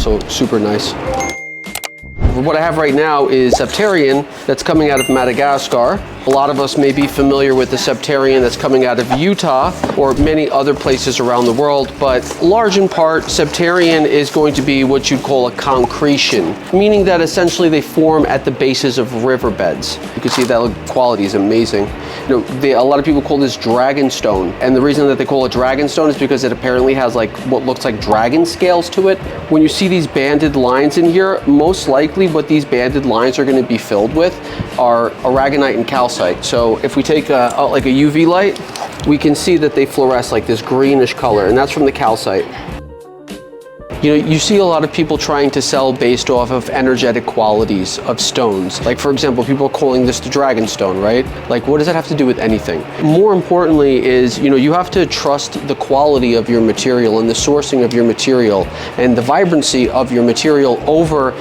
also super nice. What I have right now is Septarian that's coming out of Madagascar. A lot of us may be familiar with the Septarian that's coming out of Utah or many other places around the world, but large in part, Septarian is going to be what you'd call a concretion, meaning that essentially they form at the bases of riverbeds. You can see that quality is amazing. You know, a lot of people call this dragonstone, and the reason that they call it dragonstone is because it apparently has like what looks like dragon scales to it. When you see these banded lines in here, most likely what these banded lines are going to be filled with are aragonite and calcite. So if we take like a UV light, we can see that they fluoresce like this greenish color, and that's from the calcite. You know, you see a lot of people trying to sell based off of energetic qualities of stones. Like, for example, people are calling this the dragonstone, right? Like, what does that have to do with anything? More importantly is, you know, you have to trust the quality of your material and the sourcing of your material and the vibrancy of your material over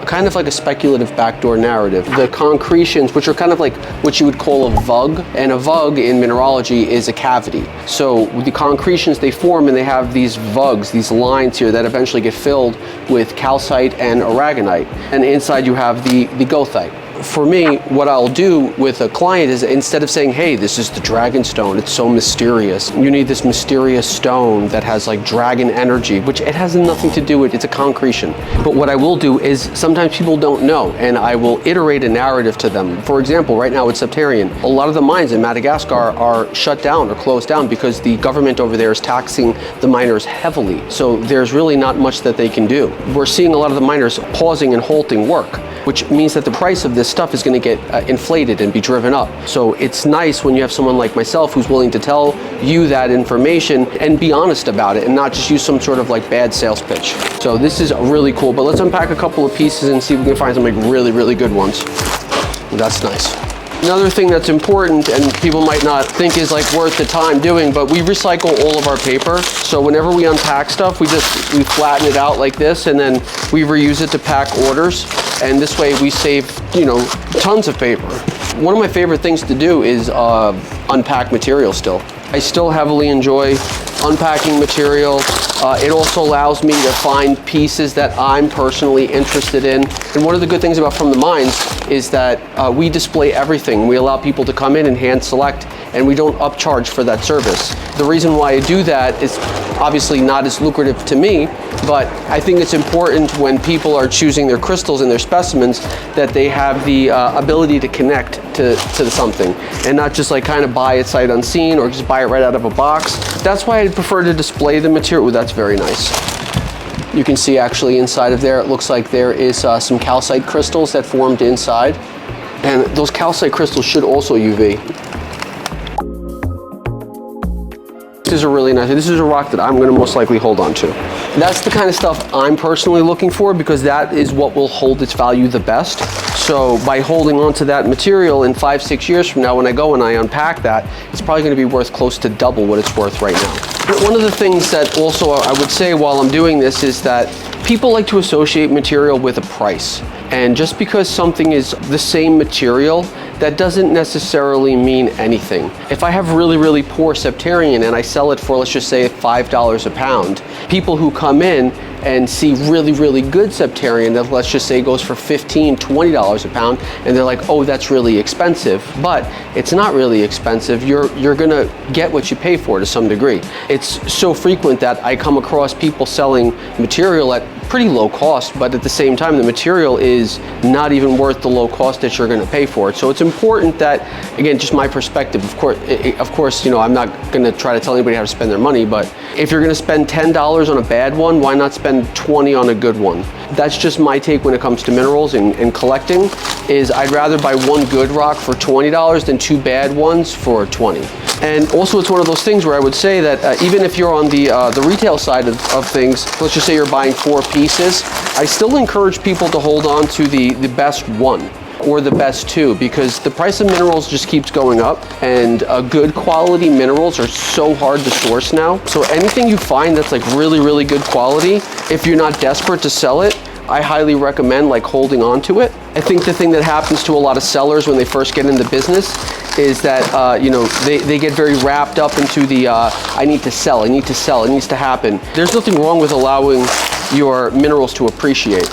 kind of like a speculative backdoor narrative. The concretions, which are kind of like what you would call a vug, and a vug in mineralogy is a cavity. So the concretions, they form and they have these vugs, these lines here that eventually get filled with calcite and aragonite, and inside you have the goethite. For me, what I'll do with a client is, instead of saying, hey, this is the dragonstone, it's so mysterious, you need this mysterious stone that has like dragon energy, which it has nothing to do with, it's a concretion. But what I will do is, sometimes people don't know, and I will iterate a narrative to them. For example, right now with Septarian, a lot of the mines in Madagascar are shut down or closed down because the government over there is taxing the miners heavily. So there's really not much that they can do. We're seeing a lot of the miners pausing and halting work, which means that the price of this stuff is going to get inflated and be driven up. So it's nice when you have someone like myself who's willing to tell you that information and be honest about it and not just use some sort of like bad sales pitch. So this is really cool, but let's unpack a couple of pieces and see if we can find some like really good ones. That's nice. Another thing that's important and people might not think is like worth the time doing, but we recycle all of our paper. So whenever we unpack stuff, we flatten it out like this, and then we reuse it to pack orders. And this way we save, you know, tons of paper. One of my favorite things to do is unpack material still. I still heavily enjoy unpacking material. It also allows me to find pieces that I'm personally interested in. And one of the good things about From the Mines is that we display everything. We allow people to come in and hand select, and we don't upcharge for that service. The reason why I do that is obviously not as lucrative to me, but I think it's important when people are choosing their crystals and their specimens that they have the ability to connect to something and not just like kind of buy it sight unseen or just buy it right out of a box. That's why I prefer to display the material. Ooh, that's very nice. You can see actually inside of there, it looks like there is some calcite crystals that formed inside. And those calcite crystals should also UV. This is a really nice, this is a rock that I'm going to most likely hold on to. That's the kind of stuff I'm personally looking for because that is what will hold its value the best. So by holding on to that material in 5-6 years from now, when I go and I unpack that, it's probably going to be worth close to double what it's worth right now. But one of the things that also I would say while I'm doing this is that people like to associate material with a price. And just because something is the same material, that doesn't necessarily mean anything. If I have really poor Septarian and I sell it for, let's just say, $5 a pound, people who come in and see really good Septarian that, let's just say, goes for $15, $20 a pound, and they're like, oh, that's really expensive. But it's not really expensive. You're gonna get what you pay for to some degree. It's so frequent that I come across people selling material at pretty low cost, but at the same time, the material is not even worth the low cost that you're gonna pay for it. So it's important that, again, just my perspective, of course, you know, I'm not gonna try to tell anybody how to spend their money, but if you're gonna spend $10 on a bad one, why not spend $20 on a good one? That's just my take when it comes to minerals and collecting, is I'd rather buy one good rock for $20 than two bad ones for $20. And also it's one of those things where I would say that even if you're on the retail side of things, let's just say you're buying 4 pieces, I still encourage people to hold on to the best one or the best 2, because the price of minerals just keeps going up, and good quality minerals are so hard to source now. So anything you find that's like really good quality, if you're not desperate to sell it, I highly recommend like holding on to it. I think the thing that happens to a lot of sellers when they first get into business is that you know, they get very wrapped up into the I need to sell, it needs to happen. There's nothing wrong with allowing your minerals to appreciate.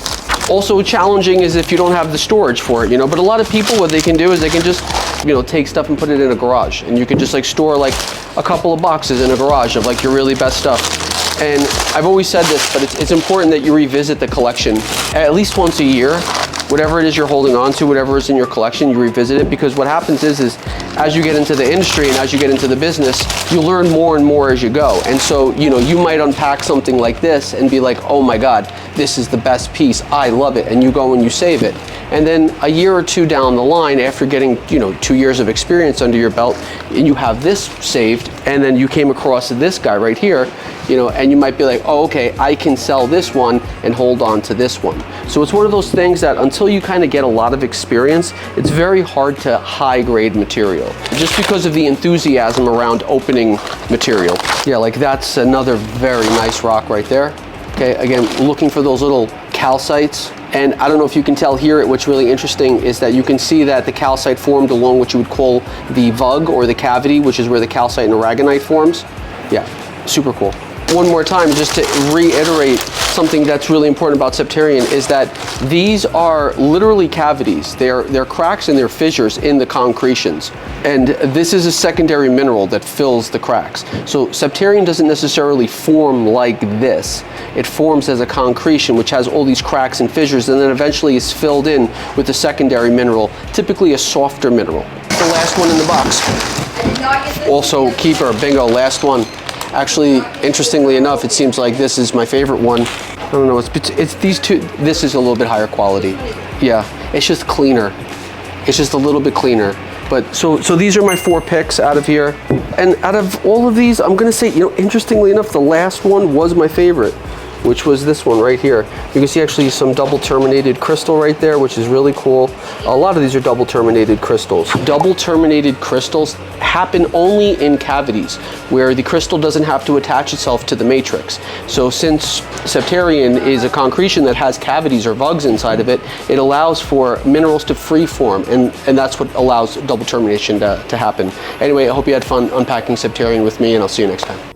Also challenging is if you don't have the storage for it, you know, but a lot of people, what they can do is they can just, you know, take stuff and put it in a garage, and you can just like store like a couple of boxes in a garage of like your really best stuff. And I've always said this, but it's important that you revisit the collection at least once a year. Whatever it is you're holding on to, whatever is in your collection, you revisit it, because what happens is as you get into the industry and as you get into the business, you learn more and more as you go. And so, you know, you might unpack something like this and be like, oh my God, this is the best piece, I love it. And you go and you save it. And then a year or two down the line, after getting, you know, 2 years of experience under your belt, and you have this saved, and then you came across this guy right here, you know, and you might be like, oh, okay, I can sell this one and hold on to this one. So it's one of those things that until you kind of get a lot of experience, it's very hard to high grade material, just because of the enthusiasm around opening material. Yeah, like that's another very nice rock right there. Okay, again, looking for those little calcites. And I don't know if you can tell here, what's really interesting is that you can see that the calcite formed along what you would call the vug or the cavity, which is where the calcite and aragonite forms. Yeah, super cool. One more time, just to reiterate something that's really important about Septarian, is that these are literally cavities. They're cracks and they're fissures in the concretions. And this is a secondary mineral that fills the cracks. So Septarian doesn't necessarily form like this. It forms as a concretion, which has all these cracks and fissures, and then eventually is filled in with a secondary mineral, typically a softer mineral. The last one in the box. Also keeper, bingo, last one. Actually, interestingly enough, it seems like this is my favorite one. I don't know, it's these two. This is a little bit higher quality. Yeah, it's just cleaner. It's just a little bit cleaner. But so these are my 4 picks out of here. And out of all of these, I'm gonna say, you know, interestingly enough, the last one was my favorite, which was this one right here. You can see actually some double terminated crystal right there, which is really cool. A lot of these are double terminated crystals. Double terminated crystals happen only in cavities where the crystal doesn't have to attach itself to the matrix. So since Septarian is a concretion that has cavities or vugs inside of it, it allows for minerals to free form, and that's what allows double termination to happen. Anyway, I hope you had fun unpacking Septarian with me, and I'll see you next time.